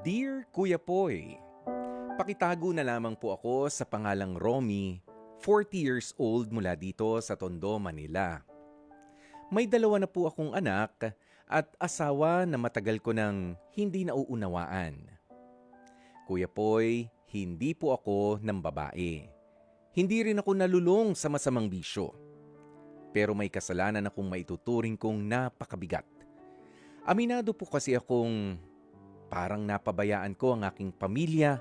Dear Kuya Poy, pakitago na lamang po ako sa pangalang Romy, 40 years old mula dito sa Tondo, Manila. May dalawa na po akong anak at asawa na matagal ko nang hindi nauunawaan. Kuya Poy, hindi po ako ng babae. Hindi rin ako nalulong sa masamang bisyo. Pero may kasalanan akong maituturing kong napakabigat. Aminado po kasi akong parang napabayaan ko ang aking pamilya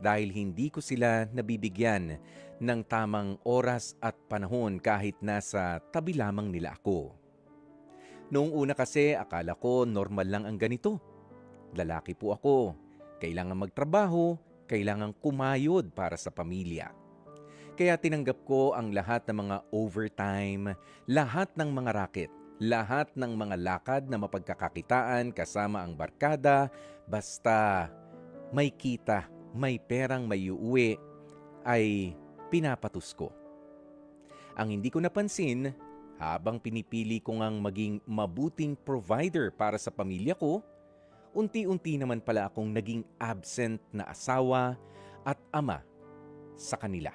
dahil hindi ko sila nabibigyan ng tamang oras at panahon kahit nasa tabi lamang nila ako. Noong una kasi akala ko normal lang ang ganito. Lalaki po ako, kailangan magtrabaho, kailangan kumayod para sa pamilya. Kaya tinanggap ko ang lahat ng mga overtime, lahat ng mga racket, lahat ng mga lakad na mapagkakakitaan kasama ang barkada, basta may kita, may perang may uuwi, ay pinapatos ko. Ang hindi ko napansin, habang pinipili ko ngang maging mabuting provider para sa pamilya ko, unti-unti naman pala akong naging absent na asawa at ama sa kanila.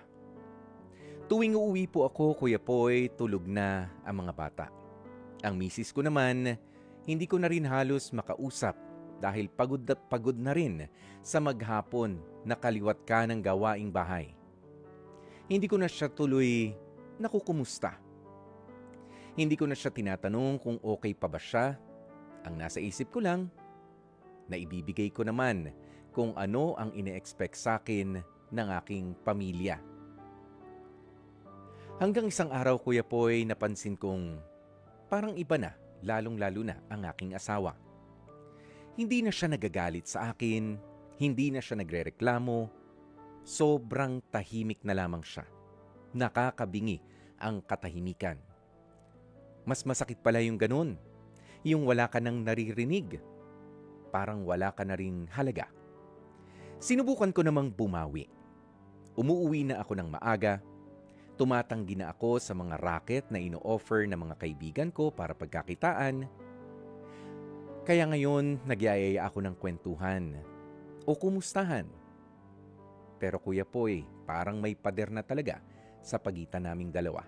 Tuwing uuwi po ako, Kuya Poy, tulog na ang mga bata. Ang misis ko naman, hindi ko na rin halos makausap dahil pagod na rin sa maghapon na kaliwat ka ng gawaing bahay. Hindi ko na siya tuloy nakukumusta. Hindi ko na siya tinatanong kung okay pa ba siya. Ang nasa isip ko lang, na ibibigay ko naman kung ano ang ine-expect sa akin ng aking pamilya. Hanggang isang araw, Kuya Poy, napansin kong parang iba na, lalong-lalo na ang aking asawa. Hindi na siya nagagalit sa akin, hindi na siya nagrereklamo, sobrang tahimik na lamang siya. Nakakabingi ang katahimikan. Mas masakit pala yung ganun, yung wala ka nang naririnig, parang wala ka na ring halaga. Sinubukan ko namang bumawi. Umuuwi na ako ng maaga, tumatanggi na ako sa mga racket na ino-offer ng mga kaibigan ko para pagkakitaan. Kaya ngayon, nagyayaya ako ng kwentuhan o kumustahan. Pero Kuya Poy, parang may pader na talaga sa pagitan naming dalawa.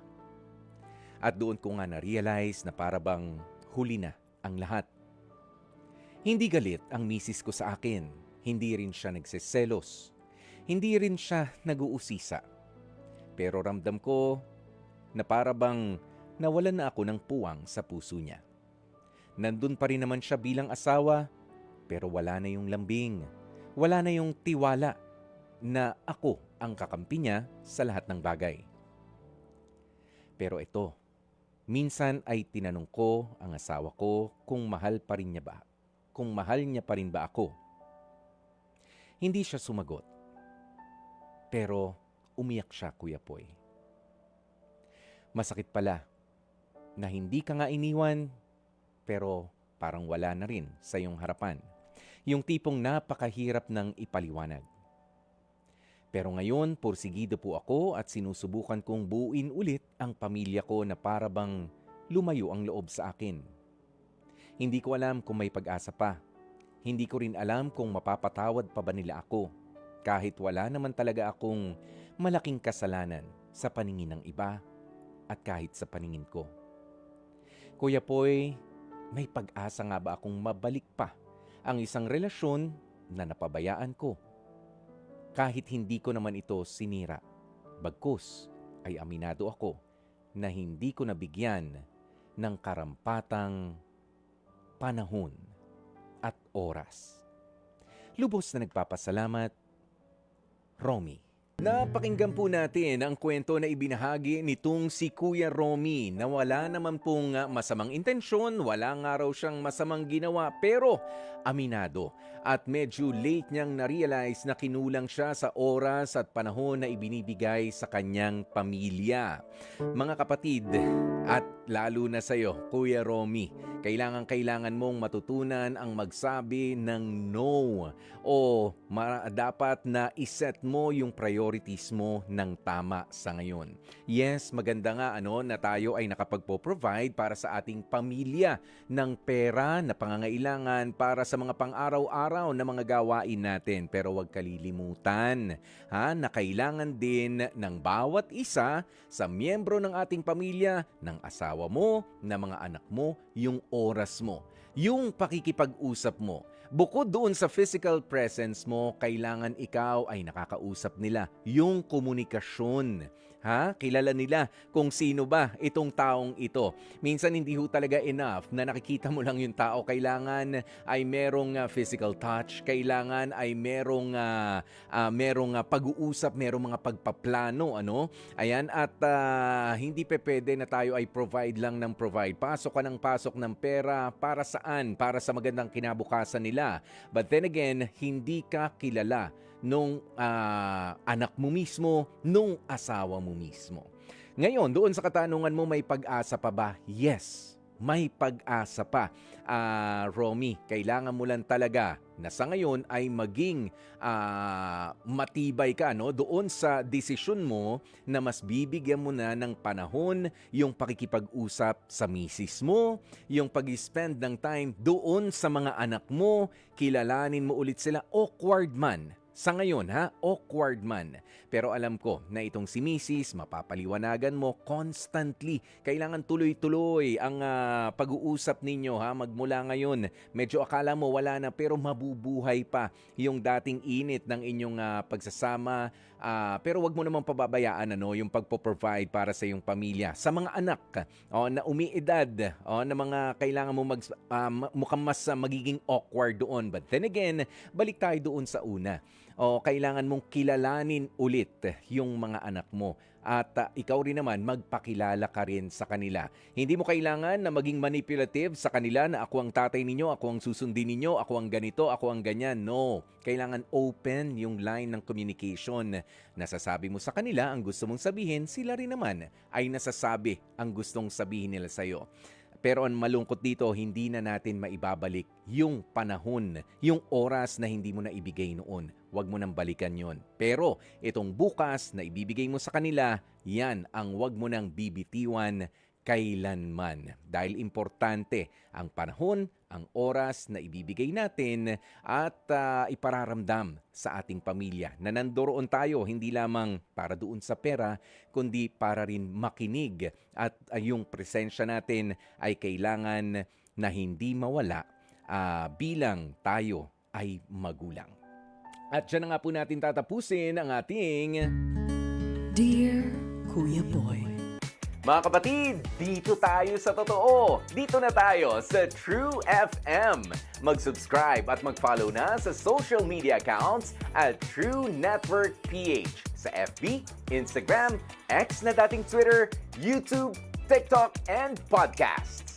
At doon ko nga na-realize na para bang huli na ang lahat. Hindi galit ang misis ko sa akin, hindi rin siya nagseselos, hindi rin siya nag-uusisa. Pero ramdam ko na para bang nawalan na ako ng puwang sa puso niya. Nandun pa rin naman siya bilang asawa, pero wala na yung lambing. Wala na yung tiwala na ako ang kakampi niya sa lahat ng bagay. Pero ito, minsan ay tinanong ko ang asawa ko kung mahal pa rin niya ba? Kung mahal niya pa rin ba ako? Hindi siya sumagot. Pero umiyak siya, Kuya Poy. Masakit pala na hindi ka nga iniwan, pero parang wala na rin sa iyong harapan. Yung tipong napakahirap ng ipaliwanag. Pero ngayon, porsigido po ako at sinusubukan kong buuin ulit ang pamilya ko na para bang lumayo ang loob sa akin. Hindi ko alam kung may pag-asa pa. Hindi ko rin alam kung mapapatawad pa ba nila ako. Kahit wala naman talaga akong malaking kasalanan sa paningin ng iba at kahit sa paningin ko. Kuya Poy, may pag-asa nga ba akong mabalik pa ang isang relasyon na napabayaan ko? Kahit hindi ko naman ito sinira, bagkus ay aminado ako na hindi ko nabigyan ng karampatang panahon at oras. Lubos na nagpapasalamat, Romy. Napakinggan po natin ang kwento na ibinahagi nitong si Kuya Romy na wala naman pong masamang intensyon, wala nga raw siyang masamang ginawa pero aminado at medyo late niyang na-realize na kinulang siya sa oras at panahon na ibinibigay sa kanyang pamilya. Mga kapatid at lalo na sa iyo, Kuya Romy, Kailangan mong matutunan ang magsabi ng no. O dapat na iset mo yung priorities mo ng tama sa ngayon. Yes, maganda nga na tayo ay nakapagpo-provide para sa ating pamilya ng pera na pangangailangan para sa mga pang-araw-araw na mga gawain natin. Pero huwag kalilimutan na kailangan din ng bawat isa sa miyembro ng ating pamilya, ng asawa mo, ng mga anak mo, yung oras mo, yung pakikipag-usap mo. Bukod doon sa physical presence mo, kailangan ikaw ay nakakausap nila. Yung komunikasyon. Kilala nila kung sino ba itong taong ito. Minsan hindi ho talaga enough na nakikita mo lang yung tao. Kailangan ay merong physical touch. Kailangan ay merong pag-uusap, merong mga pagpaplano. Ayan, at hindi pwede na tayo ay provide lang ng provide. Pasok ka ng pasok ng pera para saan? Para sa magandang kinabukasan nila. But then again, hindi ka kilala nung anak mo mismo, nung asawa mo mismo. Ngayon, doon sa katanungan mo, may pag-asa pa ba? Yes, may pag-asa pa. Romy, kailangan mo lang talaga na sa ngayon ay maging matibay ka doon sa desisyon mo na mas bibigyan mo na ng panahon yung pakikipag-usap sa misis mo, yung pag-spend ng time doon sa mga anak mo, kilalanin mo ulit sila, awkward man. Sa ngayon, awkward man. Pero alam ko na itong si Mrs. mapapaliwanagan mo constantly. Kailangan tuloy-tuloy ang pag-uusap ninyo. Magmula ngayon, medyo akala mo wala na pero mabubuhay pa yung dating init ng inyong pagsasama. Pero wag mo namang pababayaan yung pagpo-provide para sa iyong pamilya. Sa mga anak na umiidad, na mga kailangan mo mukhang mas magiging awkward doon. But then again, balik tayo doon sa una. Kailangan mong kilalanin ulit yung mga anak mo. At ikaw rin naman, magpakilala ka rin sa kanila. Hindi mo kailangan na maging manipulative sa kanila na ako ang tatay ninyo, ako ang susundin ninyo, ako ang ganito, ako ang ganyan. No, kailangan open yung line ng communication. Nasasabi mo sa kanila ang gusto mong sabihin, sila rin naman ay nasasabi ang gustong sabihin nila sa'yo. Pero ang malungkot dito, hindi na natin maibabalik yung panahon, yung oras na hindi mo na ibigay noon. Huwag mo nang balikan yon. Pero itong bukas na ibibigay mo sa kanila, yan ang huwag mo nang bibitiwan kailanman. Dahil importante ang panahon, ang oras na ibibigay natin at ipararamdam sa ating pamilya na nandoroon tayo hindi lamang para doon sa pera, kundi para rin makinig at yung presensya natin ay kailangan na hindi mawala bilang tayo ay magulang. At dyan na nga po natin tatapusin ang ating Dear Kuya Boy. Mga kapatid, dito tayo sa totoo. Dito na tayo sa True FM. Mag-subscribe at mag-follow na sa social media accounts at True Network PH sa FB, Instagram, X na dating Twitter, YouTube, TikTok, and podcast.